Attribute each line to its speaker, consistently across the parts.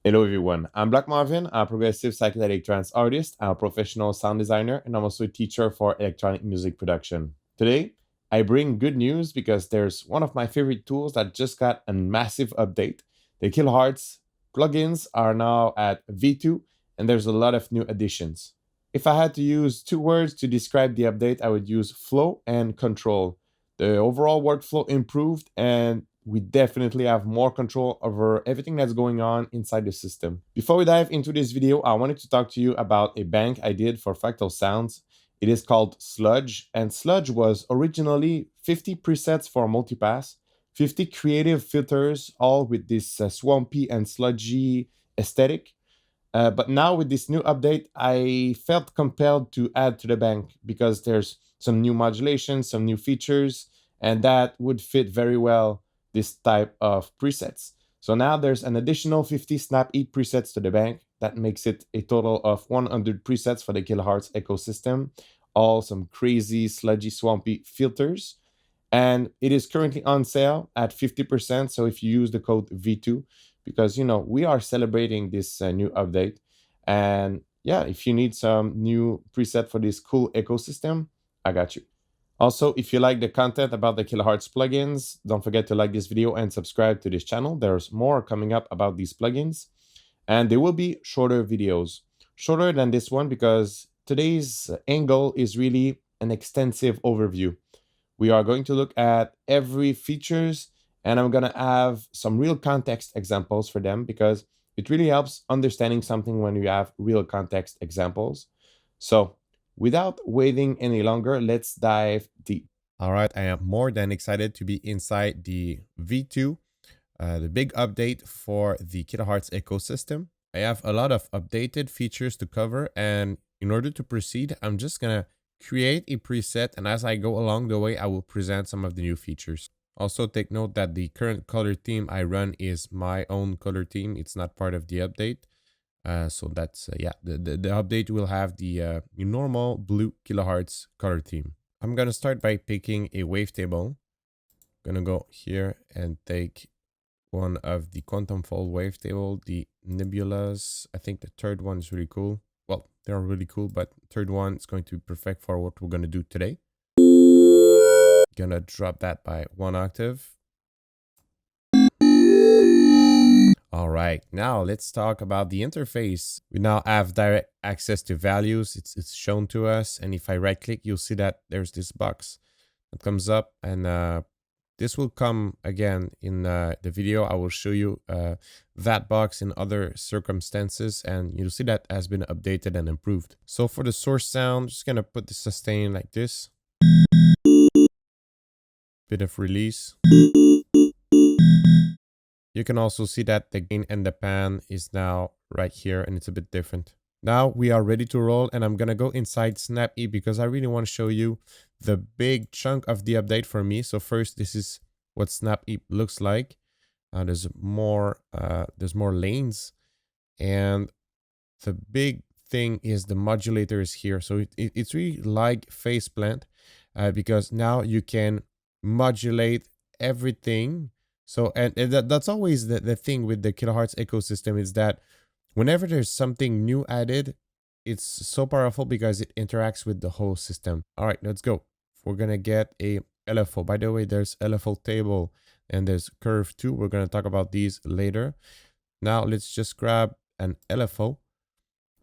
Speaker 1: Hello everyone, I'm Black Marvin, a progressive psychedelic trance artist, I'm a professional sound designer, and I'm also a teacher for electronic music production. Today, I bring good news because there's one of my favorite tools that just got a massive update. The Kilohearts plugins are now at V2, and there's a lot of new additions. If I had to use two words to describe the update, I would use flow and control. The overall workflow improved, and we definitely have more control over everything that's going on inside the system. Before we dive into this video, I wanted to talk to you about a bank I did for fractal sounds. It is called Sludge, and Sludge was originally 50 presets for multipass, 50 creative filters, all with this swampy and sludgy aesthetic. But now with this new update, I felt compelled to add to the bank because there's some new modulation, some new features, and that would fit very well this type of presets. So now there's an additional 50 Snap Eat presets to the bank. That makes it a total of 100 presets for the Kilohearts ecosystem, all some crazy, sludgy, swampy filters. And it is currently on sale at 50%. So if you use the code V2, because we are celebrating this new update, and yeah, if you need some new preset for this cool ecosystem, I got you. Also, if you like the content about the Kilohearts plugins, don't forget to like this video and subscribe to this channel. There's more coming up about these plugins, and they will be shorter videos, shorter than this one, because today's angle is really an extensive overview. We are going to look at every features, and I'm going to have some real context examples for them because it really helps understanding something when you have real context examples. So without waiting any longer, let's dive deep. All right, I am more than excited to be inside the V2, the big update for the Kilohearts ecosystem. I have a lot of updated features to cover, and in order to proceed, I'm just gonna create a preset, and as I go along the way, I will present some of the new features. Also, take note that the current color theme I run is my own color theme. It's not part of the update. So that's, yeah, the update will have the normal blue Kilohearts color theme. I'm gonna start by picking a wavetable. Gonna go here and take one of the quantum fold wavetable, the nebulas. I think the third one is really cool. Well, they're really cool, but third one is going to be perfect for what we're going to do today. Gonna drop that by 1 octave. All right, now let's talk about the interface. We now have direct access to values. It's shown to us, and if I right click, you'll see that there's this box that comes up, and this will come again in the video. I will show you that box in other circumstances, and you'll see that has been updated and improved. So for the source sound, just gonna put the sustain like this. Bit of release. You can also see that the gain and the pan is now right here, and it's a bit different. Now we are ready to roll, and I'm gonna go inside Snap E because I really want to show you the big chunk of the update for me. So first, this is what Snap E looks like. There's more lanes, and the big thing is the modulator is here. So it's really like Faceplant because now you can modulate everything. So, and that's always the thing with the Kilohearts ecosystem, is that whenever there's something new added, it's so powerful because it interacts with the whole system. All right, let's go. We're going to get a LFO. By the way, there's LFO table and there's curve too. We're going to talk about these later. Now let's just grab an LFO,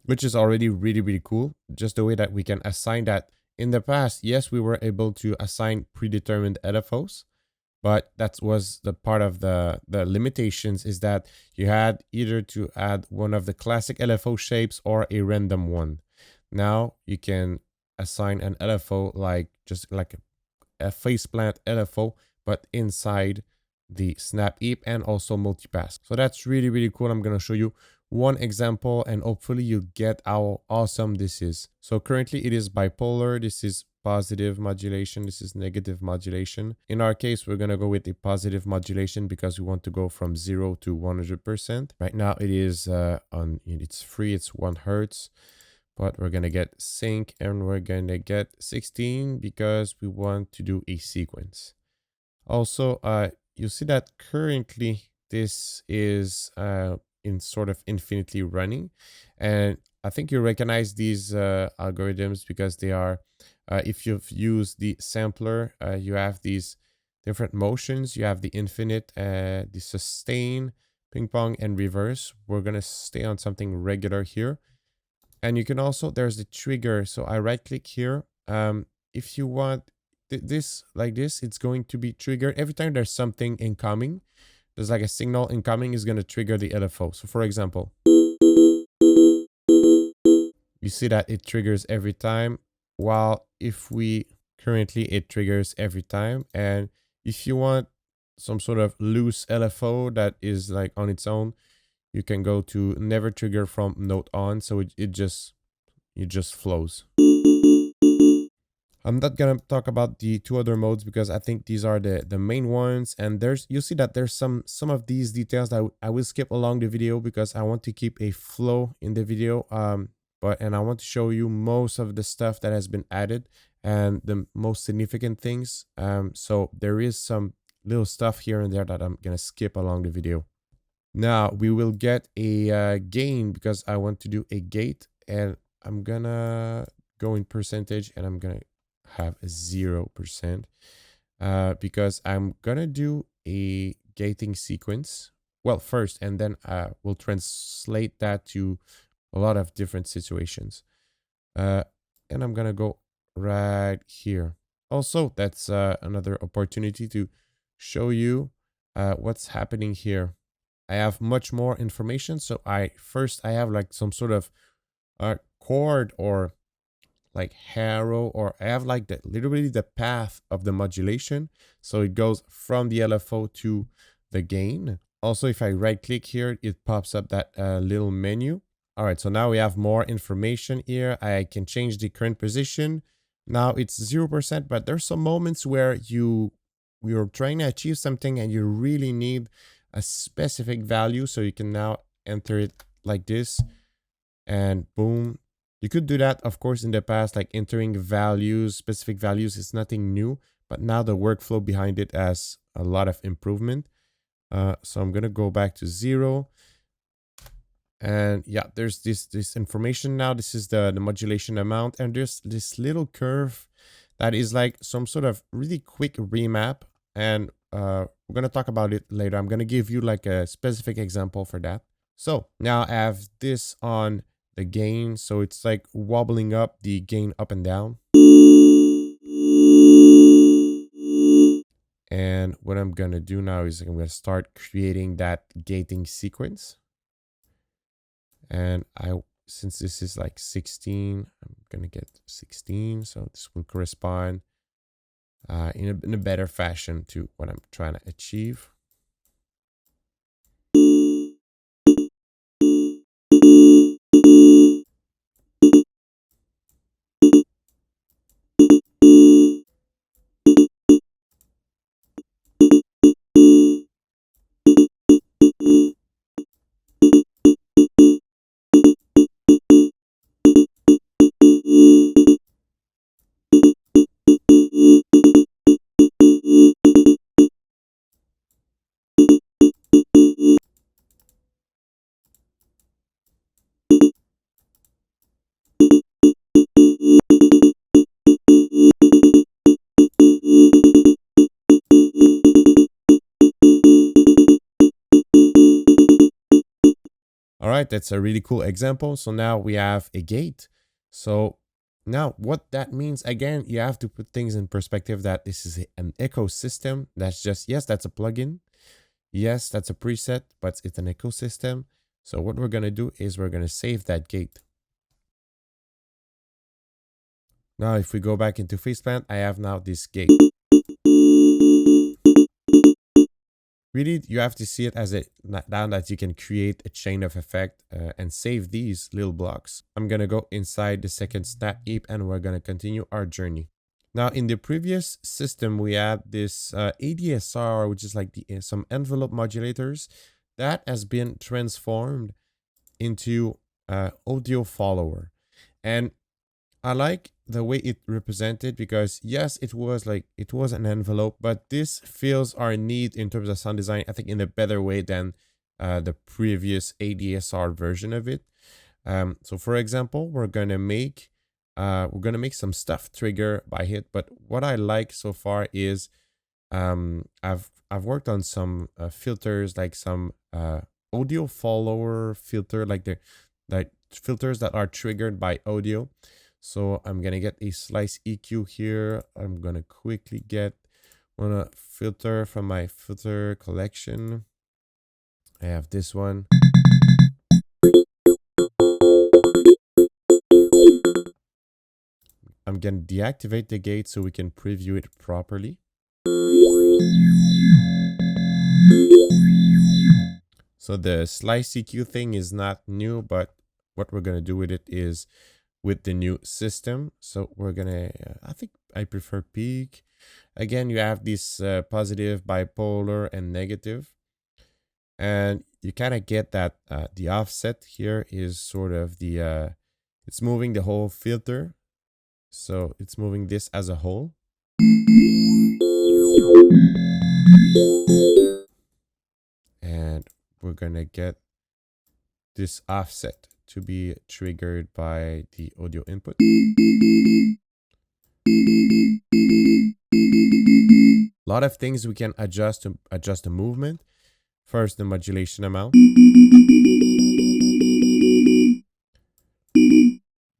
Speaker 1: which is already really, really cool. Just the way that we can assign that. In the past, yes, we were able to assign predetermined LFOs. But that was the part of the limitations, is that you had either to add one of the classic LFO shapes or a random one. Now you can assign an LFO just like a faceplant LFO, but inside the Snap Eep and also multipass. So that's really, really cool. I'm going to show you one example and hopefully you get how awesome this is. So currently it is bipolar. This is positive modulation. This is negative modulation. In our case, we're going to go with the positive modulation because we want to go from 0 to 100%. Right now it is it's free. It's 1 Hertz, but we're going to get sync and we're going to get 16 because we want to do a sequence. Also, you see that currently this is in sort of infinitely running. And I think you recognize these algorithms because they are, if you've used the sampler, you have these different motions. You have the infinite, the sustain, ping pong, and reverse. We're going to stay on something regular here. And you can also, there's the trigger. So I right click here. If you want this like this, it's going to be triggered every time there's something incoming. There's like a signal incoming is going to trigger the LFO. So for example, you see that it triggers every time. While if we currently, it triggers every time. And if you want some sort of loose LFO that is like on its own, you can go to never trigger from note on. So it just flows. I'm not gonna talk about the two other modes because I think these are the main ones. And you see that there's some of these details that I will skip along the video because I want to keep a flow in the video. And I want to show you most of the stuff that has been added and the most significant things. So there is some little stuff here and there that I'm gonna skip along the video. Now we will get a gain because I want to do a gate, and I'm gonna go in percentage and I'm gonna have a 0% because I'm gonna do a gating sequence. Well, first, and then we'll translate that to a lot of different situations. And I'm gonna go right here. Also, that's another opportunity to show you what's happening here. I have much more information. So I have like some sort of chord or like arrow, or I have like literally the path of the modulation. So it goes from the LFO to the gain. Also, if I right click here, it pops up that little menu. All right, so now we have more information here. I can change the current position. Now it's 0%, but there's some moments where you're trying to achieve something and you really need a specific value. So you can now enter it like this and boom. You could do that, of course, in the past, like entering values, specific values is nothing new, but now the workflow behind it has a lot of improvement. So I'm going to go back to 0. And yeah, there's this information now. This is the modulation amount. And there's this little curve that is like some sort of really quick remap. And we're going to talk about it later. I'm going to give you like a specific example for that. So now I have this on the gain. So it's like wobbling up the gain up and down. And what I'm going to do now is I'm going to start creating that gating sequence. And since this is like 16, I'm going to get 16. So this will correspond in a better fashion to what I'm trying to achieve. All right, that's a really cool example. So now we have a gate. So now what that means, again, you have to put things in perspective that this is an ecosystem. That's just, yes, that's a plugin. Yes, that's a preset, but it's an ecosystem. So what we're going to do is we're going to save that gate. Now, if we go back into FacePlant, I have now this gate. Really, you have to see it as now that you can create a chain of effect and save these little blocks. I'm going to go inside the second snap heap and we're going to continue our journey. Now, in the previous system, we had this ADSR, which is like some envelope modulators that has been transformed into audio follower. And I like the way it represented because yes, it was an envelope, but this fills our need in terms of sound design, I think, in a better way than the previous ADSR version of it. So for example, we're gonna make some stuff trigger by hit. But what I like so far is I've worked on some filters, like some audio follower filter, like filters that are triggered by audio. So I'm gonna get a slice EQ here. I'm gonna quickly get one filter from my filter collection. I have this one. I'm gonna deactivate the gate so we can preview it properly. So the slice EQ thing is not new, but what we're gonna do with it is with the new system. So we're gonna, I think I prefer peak. Again, you have this positive, bipolar, and negative. And you kind of get that the offset here is sort of the, it's moving the whole filter. So it's moving this as a whole. And we're gonna get this offset to be triggered by the audio input. A lot of things we can adjust to adjust the movement. First, the modulation amount.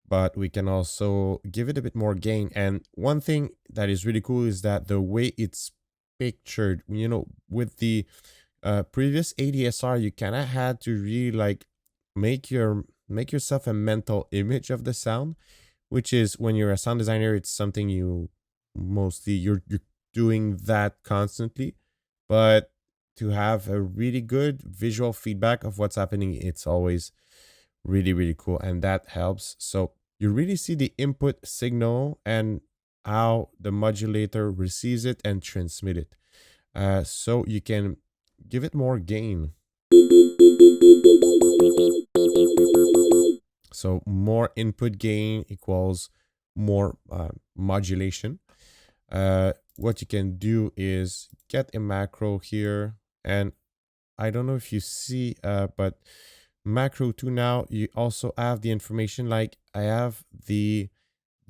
Speaker 1: But we can also give it a bit more gain. And one thing that is really cool is that the way it's pictured, you know, with the previous ADSR, you kind of had to really like make yourself a mental image of the sound, which is when you're a sound designer, it's something you're doing that constantly. But to have a really good visual feedback of what's happening, it's always really, really cool, and that helps. So you really see the input signal and how the modulator receives it and transmit it. So you can give it more gain. So more input gain equals more modulation. What you can do is get a macro here, and I don't know if you see, but macro 2 now, you also have the information, like I have the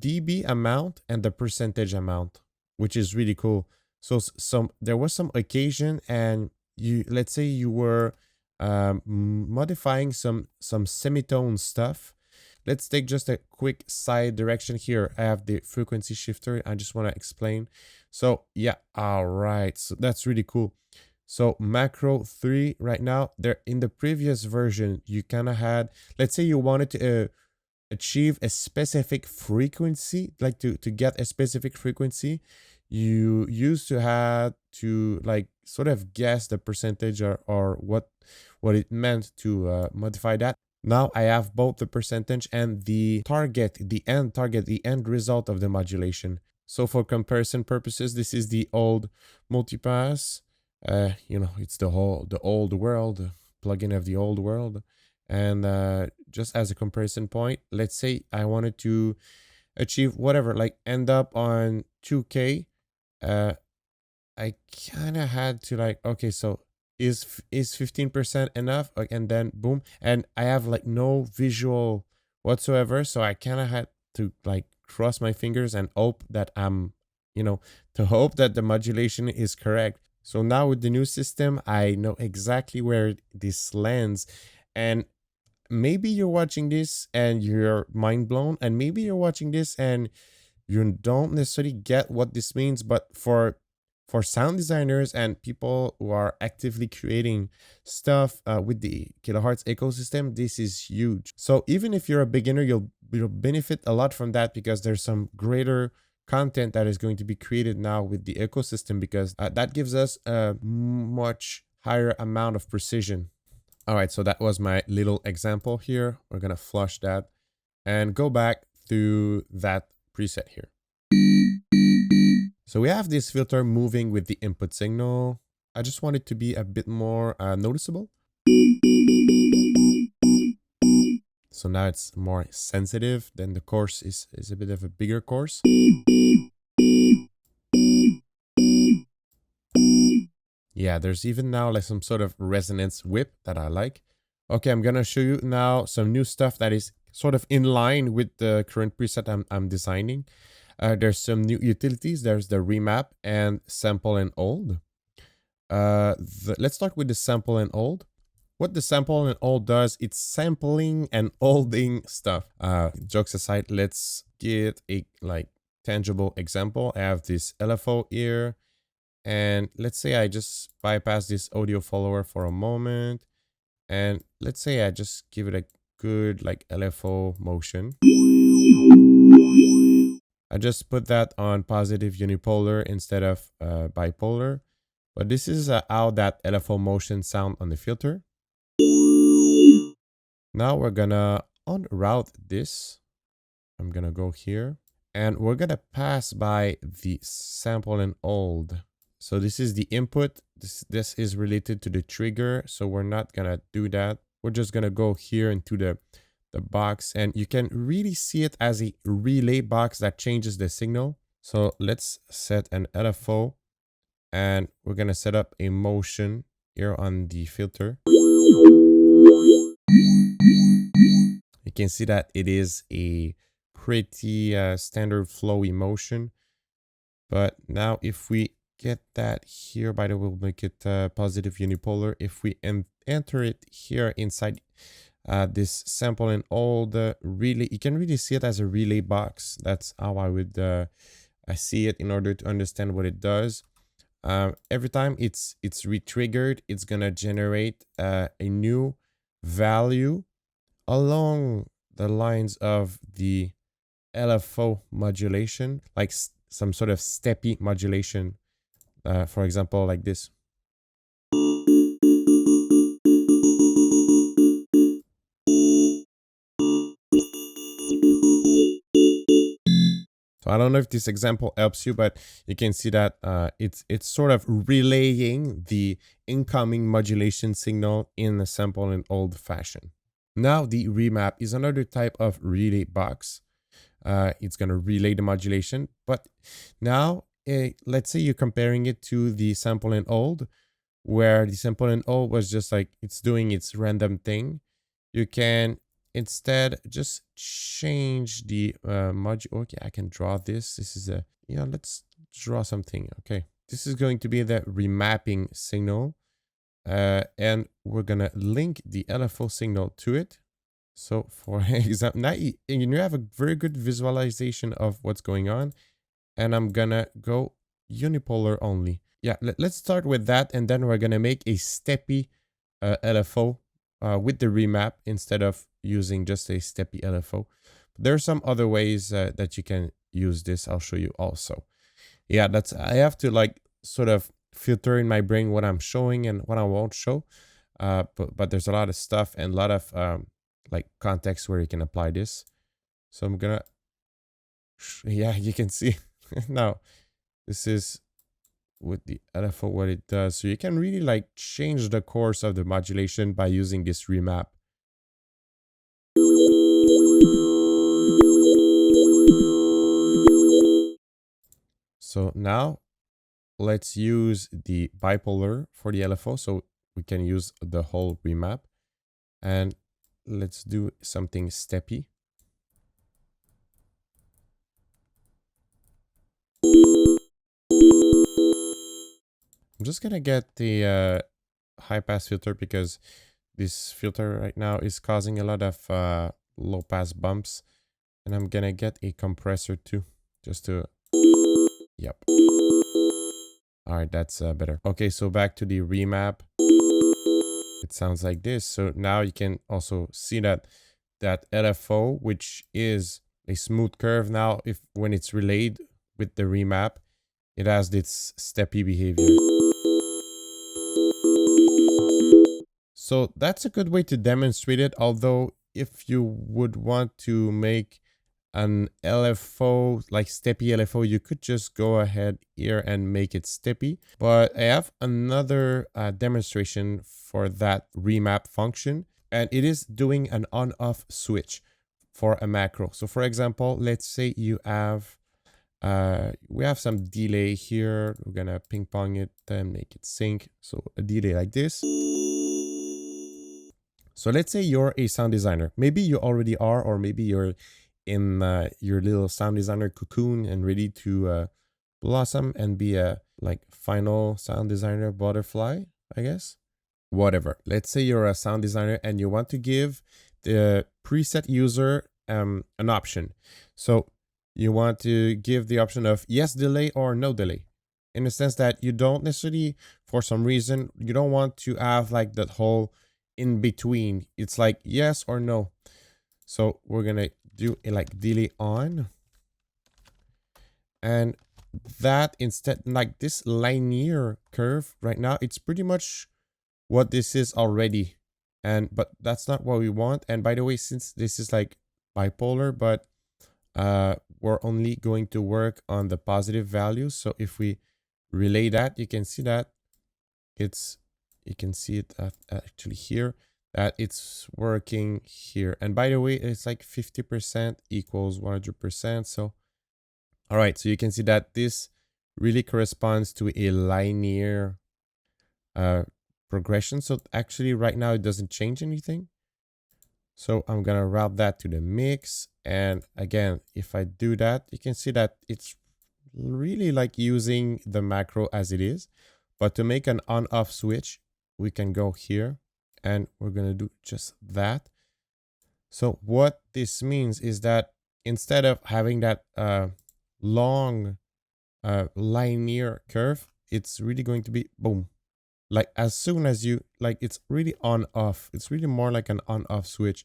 Speaker 1: dB amount and the percentage amount, which is really cool. So there was some occasion, and let's say you were modifying some semitone stuff. Let's take just a quick side direction here. I have the frequency shifter. I just want to explain. So yeah, all right. So that's really cool. So macro 3 right now, there in the previous version, you kind of had, let's say you wanted to achieve a specific frequency, like to get a specific frequency, you used to have to like sort of guess the percentage or what it meant to modify that. Now I have both the percentage and the target, the end result of the modulation. So for comparison purposes, this is the old multipass. You know, it's the old world plugin of the old world. And just as a comparison point, let's say I wanted to achieve whatever, like end up on 2K. I kind of had to like, okay, so is 15% enough? And then boom, and I have like no visual whatsoever, so I kind of had to like cross my fingers and hope that to hope that the modulation is correct. So now with the new system, I know exactly where this lands. And maybe you're watching this and you're mind blown, and maybe you're watching this and you don't necessarily get what this means, but for sound designers and people who are actively creating stuff with the Kilohearts ecosystem, this is huge. So even if you're a beginner, you'll benefit a lot from that, because there's some greater content that is going to be created now with the ecosystem, because that gives us a much higher amount of precision. All right, so that was my little example here. We're gonna flush that and go back to that preset here. So we have this filter moving with the input signal. I just want it to be a bit more noticeable. So now it's more sensitive. Then the course is a bit of a bigger course. Yeah, there's even now like some sort of resonance whip that I like. Okay, I'm gonna show you now some new stuff that is sort of in line with the current preset I'm designing. There's some new utilities. There's the remap and sample and old. Let's start with the sample and old. What the sample and old does, it's sampling and olding stuff. Jokes aside, let's get a like tangible example. I have this LFO here, and let's say I just bypass this audio follower for a moment, and let's say I just give it a good like LFO motion. I just put that on positive unipolar instead of bipolar. But this is how that LFO motion sound on the filter. Now we're gonna unroute this. I'm gonna go here and we're gonna pass by the sample and old. So this is the input. This is related to the trigger. So we're not gonna do that. We're just gonna go here into the box, and you can really see it as a relay box that changes the signal. So let's set an LFO, and we're gonna set up a motion here on the filter. You can see that it is a pretty standard flowy motion. But now if we get that here, by the way, we'll make it positive unipolar. If we enter it here inside this sample and old relay, you can really see it as a relay box. That's how I would I see it in order to understand what it does. Every time it's re-triggered, it's gonna generate a new value along the lines of the LFO modulation, like some sort of steppy modulation. For example, like this. So I don't know if this example helps you, but you can see that it's sort of relaying the incoming modulation signal in a sample and old fashion. Now the remap is another type of relay box. It's going to relay the modulation, but now let's say you're comparing it to the sample and old, where the sample and old was just like it's doing its random thing. You can instead just change the module. Okay, I can draw this. This is a, let's draw something. Okay, this is going to be the remapping signal, and we're gonna link the LFO signal to it. So for example, now you have a very good visualization of what's going on, and I'm gonna go unipolar only. Yeah, let's start with that, and then we're gonna make a steppy LFO with the remap instead of using just a steppy LFO. There are some other ways that you can use this. I'll show you also. Yeah, I have to like sort of filter in my brain what I'm showing and what I won't show. But there's a lot of stuff and a lot of like context where you can apply this. So I'm gonna, yeah, you can see now this is with the LFO what it does. So you can really like change the course of the modulation by using this remap. So now let's use the bipolar for the LFO, so we can use the whole remap, and let's do something steppy. I'm just gonna get the high pass filter because this filter right now is causing a lot of low pass bumps, and I'm gonna get a compressor too, just to, yep. All right, that's better. Okay, so back to the remap. It sounds like this. So now you can also see that LFO, which is a smooth curve, now when it's relayed with the remap, it has this steppy behavior. So that's a good way to demonstrate it. Although if you would want to make an LFO, like steppy LFO, you could just go ahead here and make it steppy. But I have another demonstration for that remap function, and it is doing an on-off switch for a macro. So for example, let's say you have We have some delay here. We're gonna ping pong it and make it sync. So a delay like this. So let's say you're a sound designer. Maybe you already are, or maybe you're in your little sound designer cocoon and ready to blossom and be a like final sound designer butterfly, I guess. Whatever. Let's say you're a sound designer and you want to give the preset user an option. So you want to give the option of yes delay or no delay, in the sense that you don't necessarily, for some reason, you don't want to have like that whole in between. It's like yes or no. So we're gonna do a like delay on, and that instead, like this linear curve right now, it's pretty much what this is already. But that's not what we want. And by the way, since this is like bipolar, but we're only going to work on the positive values. So if we relay that, you can see that you can see it actually here, that it's working here. And by the way, it's like 50% equals 100%. So all right, so you can see that this really corresponds to a linear progression. So actually right now it doesn't change anything. So I'm gonna route that to the mix. And again, if I do that, you can see that it's really like using the macro as it is. But to make an on-off switch, we can go here and we're gonna do just that. So what this means is that instead of having that long linear curve, it's really going to be boom. Like as soon as you like, it's really on off. It's really more like an on off switch.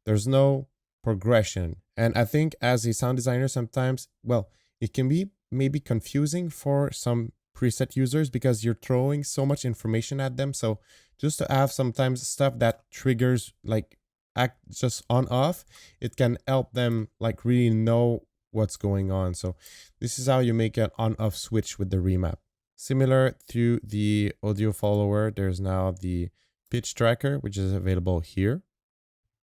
Speaker 1: There's no progression. And I think as a sound designer, sometimes, well, it can be maybe confusing for some preset users because you're throwing so much information at them. So just to have sometimes stuff that triggers like act just on off, it can help them like really know what's going on. So this is how you make an on off switch with the remap. Similar to the audio follower, there's now the pitch tracker, which is available here.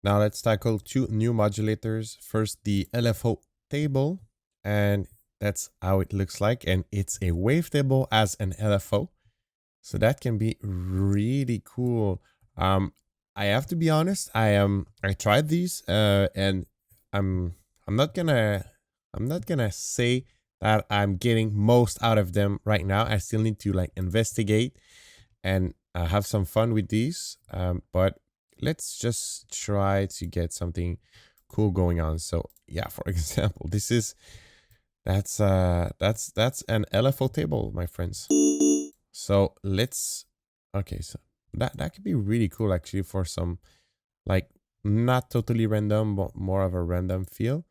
Speaker 1: Now let's tackle two new modulators. First, the LFO table, and that's how it looks like. And it's a wavetable as an LFO. So that can be really cool. I have to be honest, I tried these and I'm not gonna say that I'm getting most out of them right now. I still need to like investigate and have some fun with these. But let's just try to get something cool going on. So yeah, for example, that's an LFO table, my friends. So let's, okay, so that could be really cool actually for some like not totally random, but more of a random feel.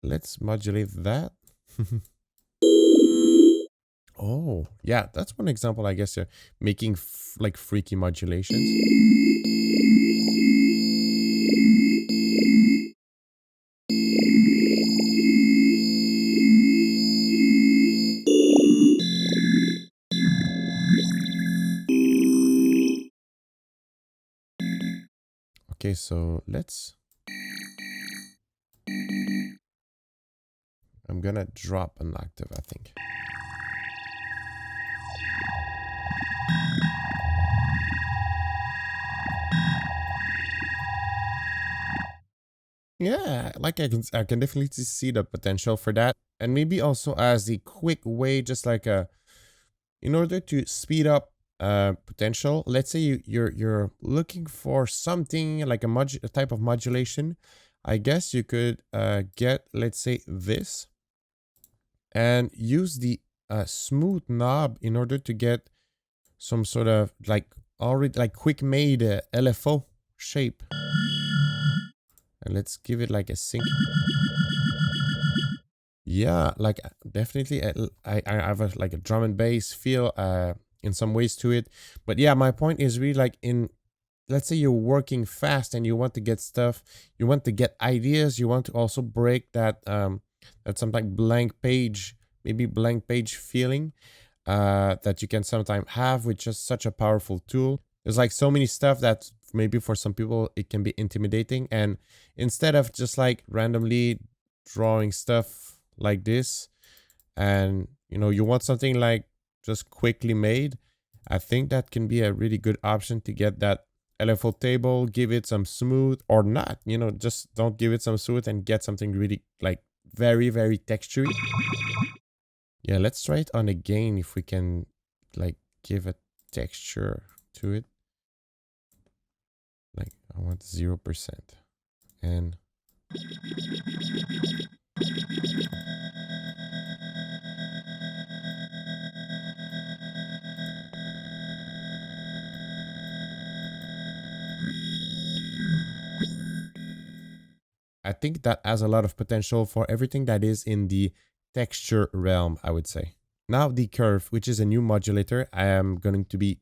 Speaker 1: Let's modulate that. Oh, yeah, that's one example, I guess, making like freaky modulations. Okay, so I'm gonna drop an octave, I think. Yeah, like I can definitely see the potential for that. And maybe also as a quick way, just like in order to speed up potential, let's say you're looking for something like a type of modulation. I guess you could get, let's say, this and use the smooth knob in order to get some sort of like already like quick made LFO shape. And let's give it like a sync. Yeah, like definitely I have like a drum and bass feel in some ways to it. But yeah, my point is really like let's say you're working fast and you want to get stuff, you want to get ideas, you want to also break that some like blank page, maybe blank page feeling that you can sometimes have with just such a powerful tool. There's like so many stuff that maybe for some people it can be intimidating, and instead of just like randomly drawing stuff like this, and you want something like just quickly made, I think that can be a really good option to get that LFO table, give it some smooth or not, just don't give it some smooth and get something really like very, very textury. Yeah, let's try it on again if we can like give a texture to it. Like I want 0%. And I think that has a lot of potential for everything that is in the texture realm, I would say. Now the curve, which is a new modulator. I am going to be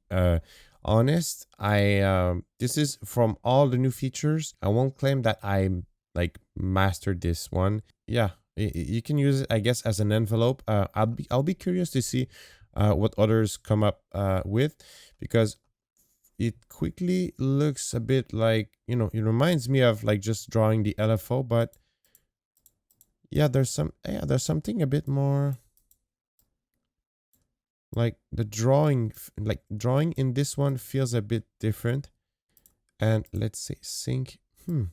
Speaker 1: honest. This is from all the new features. I won't claim that I like mastered this one. Yeah, you can use it, I guess, as an envelope. I'll be curious to see what others come up with, because it quickly looks a bit like, it reminds me of like just drawing the LFO, but yeah, there's something a bit more like the drawing in this one feels a bit different. And let's say sync. You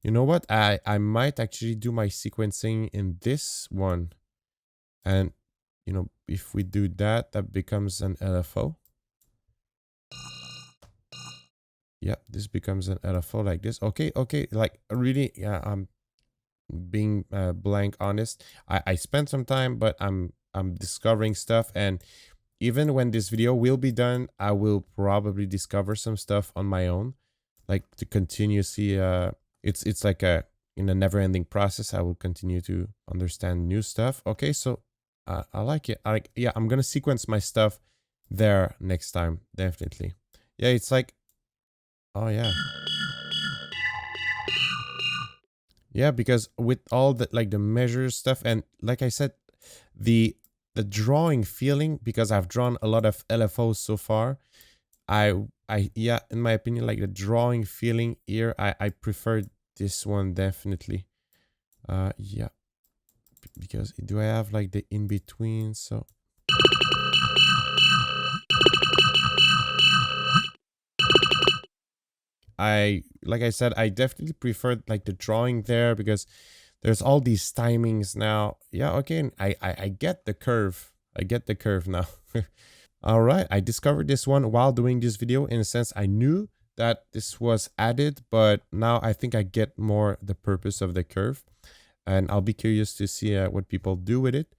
Speaker 1: know what? I might actually do my sequencing in this one. And if we do that, that becomes an LFO. Yeah, this becomes an LFO like this. Okay, like really, yeah, I'm being blank honest. I spent some time, but I'm discovering stuff, and even when this video will be done, I will probably discover some stuff on my own, like to continue see it's like in a never-ending process. I will continue to understand new stuff. Okay, so I like it. Yeah, I'm gonna sequence my stuff there next time, definitely. Yeah, it's like, oh yeah. Yeah, because with all the like the measures stuff, and like I said, the drawing feeling, because I've drawn a lot of LFOs so far, yeah, in my opinion, like the drawing feeling here, I prefer this one definitely. Yeah, because do I have like the in between? So like I said, I definitely prefer like the drawing there, because there's all these timings now. Yeah, okay, I get the curve. I get the curve now. All right, I discovered this one while doing this video. In a sense, I knew that this was added, but now I think I get more the purpose of the curve, and I'll be curious to see what people do with it.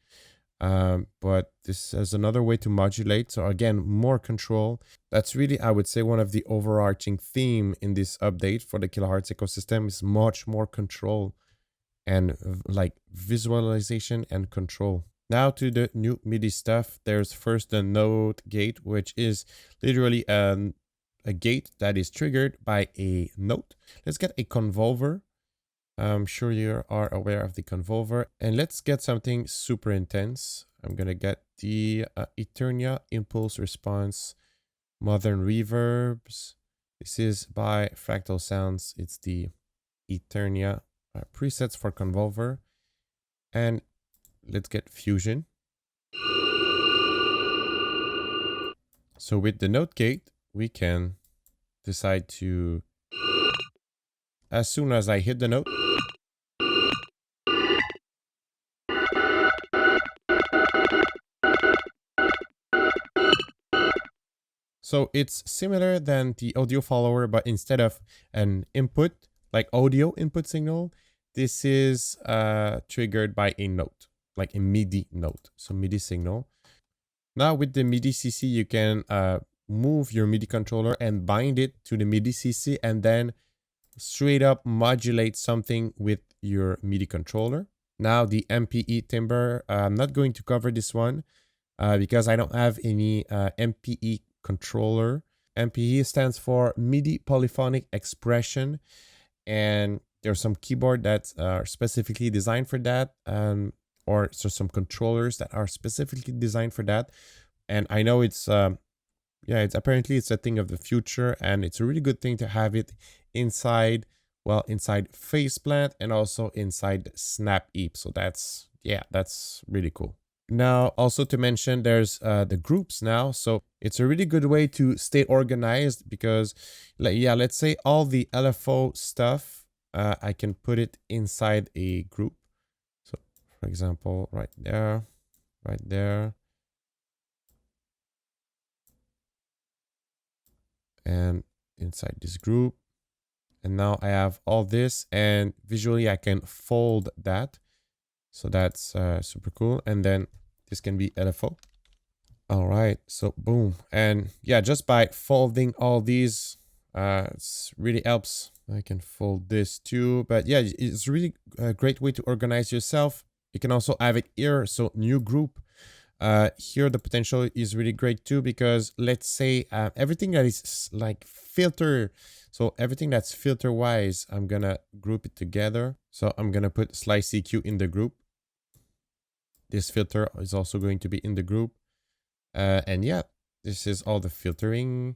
Speaker 1: But this is another way to modulate. So again, more control. That's really, I would say, one of the overarching theme in this update for the Kilohearts ecosystem is much more control and like visualization and control. Now to the new MIDI stuff. There's first the note gate, which is literally a gate that is triggered by a note. Let's get a convolver. I'm sure you are aware of the convolver. And let's get something super intense. I'm going to get the Eternia Impulse Response Modern Reverbs. This is by Fractal Sounds. It's the Eternia presets for convolver. And let's get fusion. So with the note gate, we can decide to, as soon as I hit the note, so it's similar than the audio follower, but instead of an input, like audio input signal, this is triggered by a note, like a MIDI note. So MIDI signal. Now with the MIDI CC, you can move your MIDI controller and bind it to the MIDI CC, and then straight up modulate something with your MIDI controller. Now the MPE timbre, I'm not going to cover this one because I don't have any MPE controller. MPE stands for MIDI Polyphonic Expression, and there's some keyboard that are specifically designed for that, or so some controllers that are specifically designed for that. And I know it's yeah, it's apparently it's a thing of the future, and it's a really good thing to have it inside, well, inside Faceplant and also inside Snap Eep. So that's, yeah, that's really cool. Now, also to mention, there's the groups now. So it's a really good way to stay organized because, like, yeah, let's say all the LFO stuff, I can put it inside a group. So, for example, right there, and inside this group. And now I have all this, and visually I can fold that. So that's super cool. And then this can be LFO. All right, so boom. And yeah, just by folding all these, it really helps. I can fold this too, but yeah, it's really a great way to organize yourself. You can also have it here, so new group. Here the potential is really great too, because let's say everything that is like filter, so everything that's filter wise, I'm gonna group it together. So I'm gonna put Slice EQ in the group. This filter is also going to be in the group. And yeah, this is all the filtering.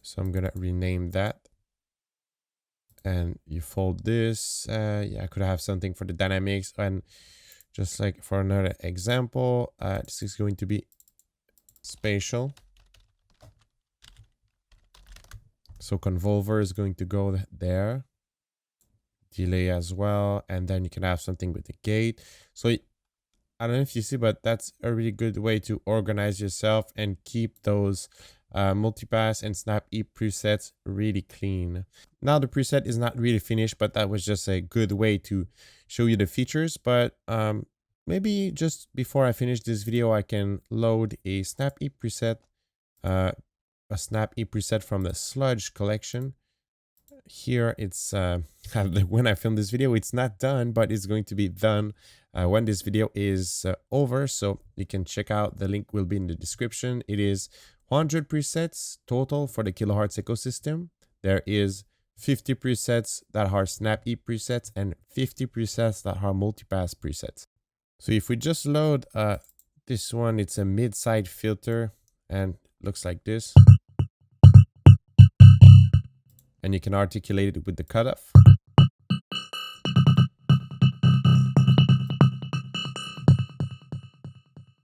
Speaker 1: So I'm gonna rename that. And you fold this. Yeah, I could have something for the dynamics. And just like for another example, this is going to be spatial. So convolver is going to go there. Delay as well. And then you can have something with the gate. So I don't know if you see, but that's a really good way to organize yourself and keep those multipass and snap E presets really clean. Now the preset is not really finished, but that was just a good way to show you the features. But maybe just before I finish this video, I can load a snap E preset, a snap E preset from the Sludge collection. Here it's when I film this video, it's not done, but it's going to be done when this video is over. So you can check out, the link will be in the description. It is 100 presets total for the Kilohearts ecosystem. There is 50 presets that are snap E presets and 50 presets that are multipass presets. So if we just load this one, it's a mid-side filter and looks like this. And you can articulate it with the cutoff.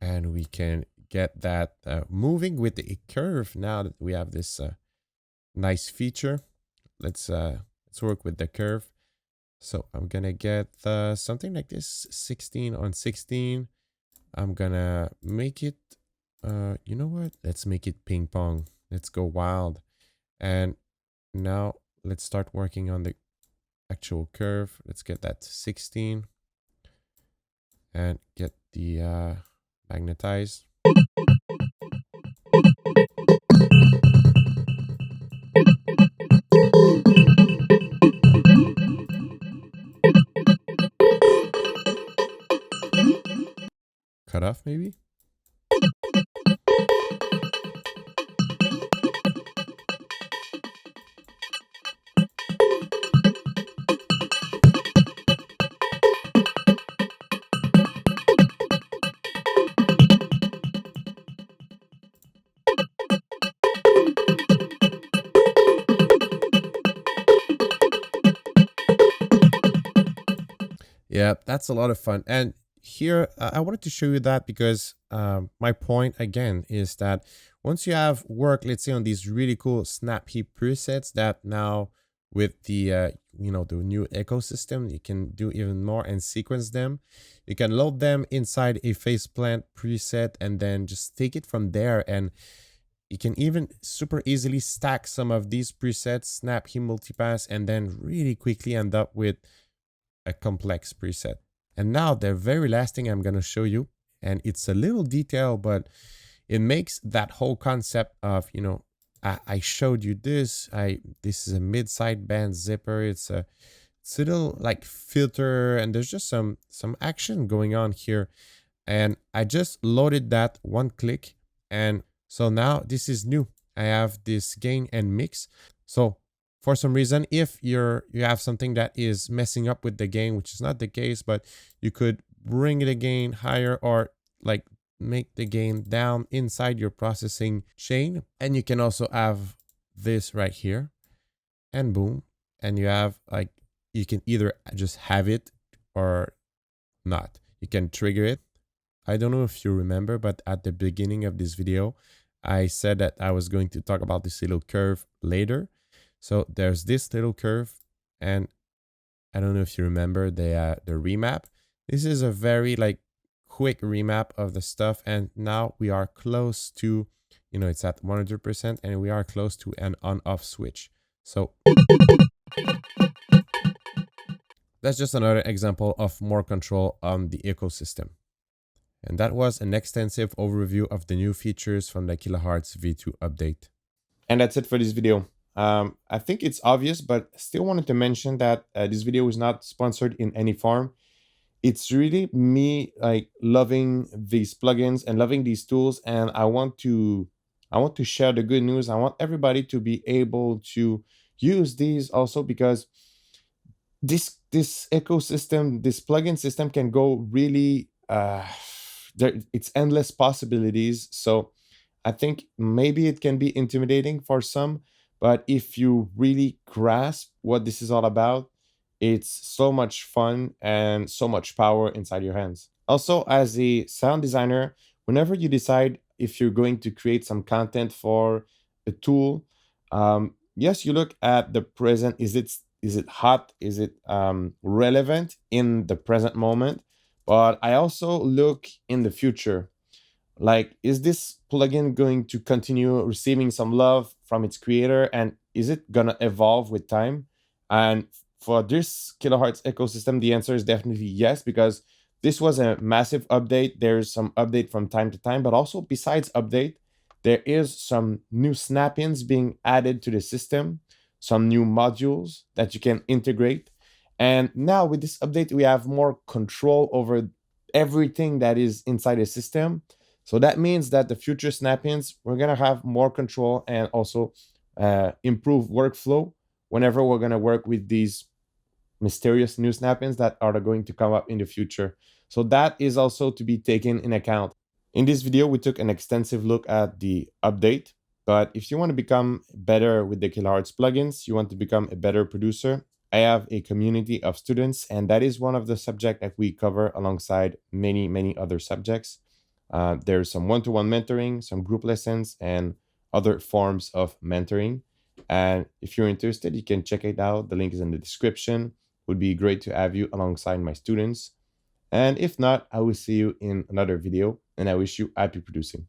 Speaker 1: And we can get that moving with the curve now that we have this nice feature. Let's work with the curve. So I'm gonna get something like this, 16 on 16. I'm gonna make it, you know what? Let's make it ping pong. Let's go wild. And now let's start working on the actual curve. Let's get that to 16 and get the magnetize. Cut off maybe. Yeah, that's a lot of fun. And here, I wanted to show you that because my point again is that once you have work, let's say on these really cool snap heap presets, that now with the you know, the new ecosystem, you can do even more and sequence them. You can load them inside a faceplant preset and then just take it from there. And you can even super easily stack some of these presets, snap heap multipass, and then really quickly end up with a complex preset. And now the very last thing I'm going to show you, and it's a little detail, but it makes that whole concept of, you know, I showed you this. This is a mid-side band zipper. It's a little like filter, and there's just some action going on here. And I just loaded that one click, and so now this is new. I have this gain and mix. So for some reason, if you have something that is messing up with the gain, which is not the case, but you could bring the gain higher or like make the gain down inside your processing chain. And you can also have this right here, and boom. And you have like, you can either just have it or not. you can trigger it. I don't know if you remember, but at the beginning of this video, I said that I was going to talk about this little curve later. So there's this little curve, and I don't know if you remember the remap. This is a very like quick remap of the stuff, and now we are close to, you know, it's at 100%, and we are close to an on-off switch. So that's just another example of more control on the ecosystem. And that was an extensive overview of the new features from the Kilohearts V2 update. And that's it for this video. I think it's obvious, but still wanted to mention that this video is not sponsored in any form. It's really me like loving these plugins and loving these tools, and I want to share the good news. I want everybody to be able to use these also, because this ecosystem, this plugin system can go really it's endless possibilities. So I think maybe it can be intimidating for some, but if you really grasp what this is all about, it's so much fun and so much power inside your hands. Also, as a sound designer, whenever you decide if you're going to create some content for a tool, yes, you look at the present. Is it hot? Is it relevant in the present moment? But I also look in the future. Like, is this plugin going to continue receiving some love from its creator, and is it gonna evolve with time? And for this Kilohearts ecosystem, the answer is definitely yes, because this was a massive update. There's some update from time to time, but also besides update, there is some new snap-ins being added to the system, some new modules that you can integrate. And now with this update, we have more control over everything that is inside the system. So that means that the future snap-ins, we're going to have more control and also improve workflow whenever we're going to work with these mysterious new snap-ins that are going to come up in the future. So that is also to be taken in account. In this video, we took an extensive look at the update, but if you want to become better with the Kilohearts plugins, you want to become a better producer, I have a community of students, and that is one of the subjects that we cover alongside many other subjects. There's some one-to-one mentoring, some group lessons, and other forms of mentoring. And if you're interested, you can check it out. The link is in the description. It would be great to have you alongside my students. And if not, I will see you in another video, and I wish you happy producing.